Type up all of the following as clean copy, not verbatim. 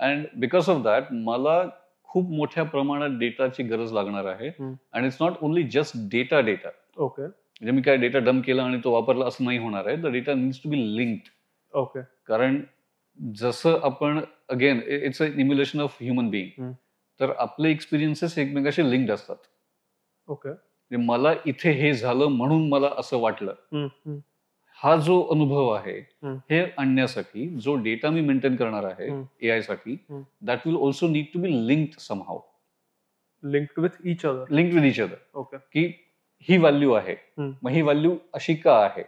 And because of that मला खूप मोठ्या प्रमाणात डेटाची गरज लागणार आहे. And it's not only just data okay म्हणजे मी काय डेटा डंप केला आणि तो वापरला असं नाही होणार आहे. The data needs to be linked. Okay कारण जसं आपण again it's a emulation of human being. तर आपले एक्सपिरियन्सेस एकमेकाशी लिंक्ड असतात. ओके म्हणजे मला इथे हे झालं म्हणून मला असं वाटलं. हा जो अनुभव आहे हे आणण्यासाठी जो डेटा मी मेंटेन करणार आहे एआय साठी, that will also need to be linked somehow. Linked with each other. Linked with each other. Okay की ही व्हॅल्यू आहे, मग ही व्हॅल्यू अशी का आहे.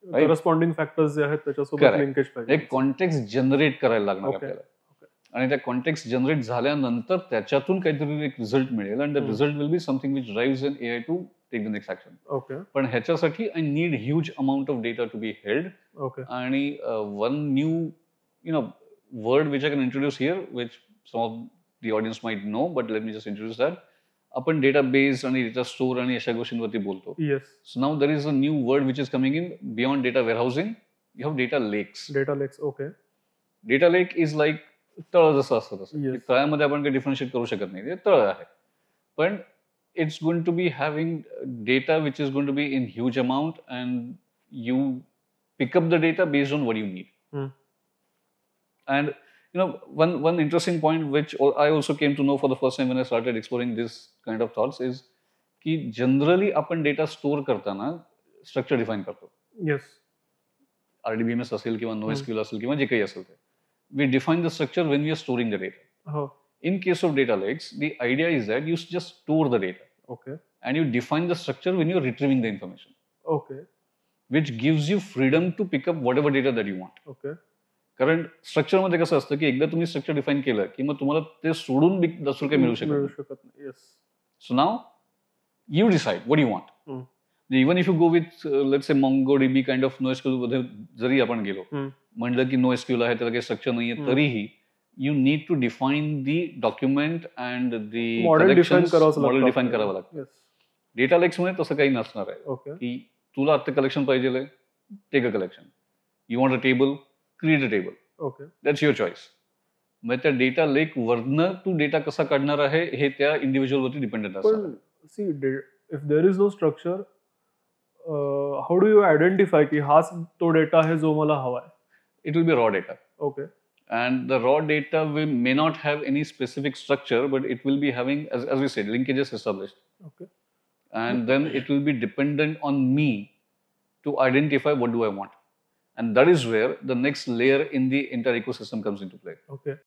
करस्पॉन्डिंग फॅक्टर्स जे आहेत त्याच्यासोबत Correct. लिंकेज पाहिजे. एक कॉन्टेक्स्ट जनरेट करायला लागणार Okay. आपल्याला. आणि त्या कॉन्टेक्स्ट जनरेट झाल्यानंतर त्याच्यातून काहीतरी एक रिझल्ट मिळेल and the result will be something which drives an AI to take the next action. Okay पण ह्याच्यासाठी I need huge amount of data to be held. Okay आणि one new word which I can introduce here which some of the audience might know, but let me just introduce that. आपण data base आणि data store आणि अशा गोष्टींवरती बोलतो. Yes. So now there is a new word which is coming in beyond data warehousing. You have data lakes. Data lakes. Okay data lake is like तळ जसं असतं तसं. Yes. तळ्यामध्ये आपण काही डिफरन्शिएट करू शकत नाही, ते तळ आहे. पण it's going to be having data which is going to be in huge amount and you pick up the data based on what you need. And one interesting point which I also came to know for the first time when I started exploring this kind of thoughts is की generally आपण data store करताना structure define करतो. Yes. RDBMS असेल किंवा NoSQL असेल किंवा जे काही असेल ते. We define the structure when we are storing the data. हो. In case of data lakes, the idea is that you just store the data okay and you define the structure when you're retrieving the information, okay which gives you freedom to pick up whatever data that you want. Okay कारण स्ट्रक्चरमध्ये कसं असतं की एकदा तुम्ही structure define केलं की मग तुम्हाला ते सोडून दुसरं काही मिळू शकत मिळू नाही. शकत नाही. Yes. So now you decide what you want. Even if you go with let's say MongoDB kind of NoSQL मध्ये जरी आपण गेलो, म्हणलं की NoSQL आहे त्याला काही स्ट्रक्चर नाहीये, तरीही you need to define the document and the model define करावं लागतं. डेटा लेक्स मध्ये तसं काही नसणार आहे. ओके की तुला आता कलेक्शन पाहिजे, take a collection. You want a table, create a table. Okay that's your choice. मग त्या डेटा लेक वरनं तू डेटा कसा काढणार आहे हे त्या इंडिव्हिज्युअल वरती डिपेंडेंट असतं. पण see if there is no structure, how do you identify की हाच तो डेटा आहे जो मला हवा आहे? It will be raw data. Okay And the raw data may not have any specific structure, but it will be having, as we said, linkages established. Okay And then it will be dependent on me to identify what do I want. And that is where the next layer in the entire ecosystem comes into play. Okay